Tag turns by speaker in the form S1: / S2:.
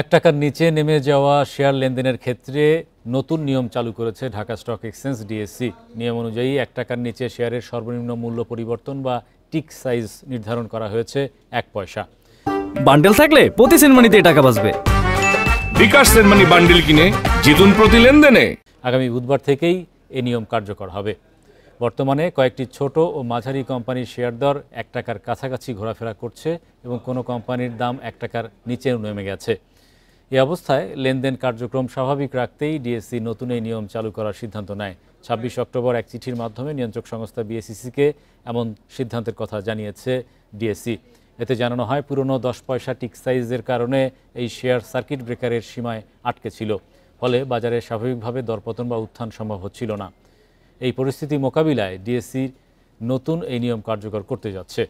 S1: এক টাকার নিচে নেমে যাওয়া শেয়ার লেনদেনের ক্ষেত্রে নতুন নিয়ম চালু করেছে ঢাকা স্টক এক্সচেঞ্জ ডিএসসি। নিয়ম অনুযায়ী ১ টাকার নিচে শেয়ারের সর্বনিম্ন মূল্য পরিবর্তন বা টিক সাইজ নির্ধারণ করা হয়েছে ১ পয়সা।
S2: বান্ডেল থাকলে প্রতি সেনমানিতে টাকা বাঁচবে।
S3: বিকাশ সেনমানি বান্ডেল কিনে জিতুন প্রতি লেনদেনে।
S1: আগামী বুধবার থেকেই এ নিয়ম কার্যকর হবে। বর্তমানে কয়েকটি ছোট ও মাঝারি কোম্পানির শেয়ার দর ১ টাকার কাছাকাছি ঘোরাফেরা করছে এবং কোনো কোম্পানির দাম ১ টাকার নিচেও নেমে গেছে। এই অবস্থায় লেনদেন কার্যক্রম স্বাভাবিক রাখতেই ডিএসসি নতুন এই নিয়ম চালু করার সিদ্ধান্ত নেয়। ২৬ অক্টোবর এক চিঠির মাধ্যমে নিয়ন্ত্রক সংস্থা বিএসইসিকে এমন সিদ্ধান্তের কথা জানিয়েছে ডিএসসি। এতে জানানো হয়, পুরনো ১০ পয়সা টিক সাইজের কারণে এই শেয়ার সার্কিট ব্রেকারের সীমায় আটকে ছিল, ফলে বাজারে স্বাভাবিকভাবে দরপতন বা উত্থান সম্ভব হচ্ছিল না। এই পরিস্থিতি মোকাবিলায় ডিএসসি নতুন এই নিয়ম কার্যকর করতে যাচ্ছে।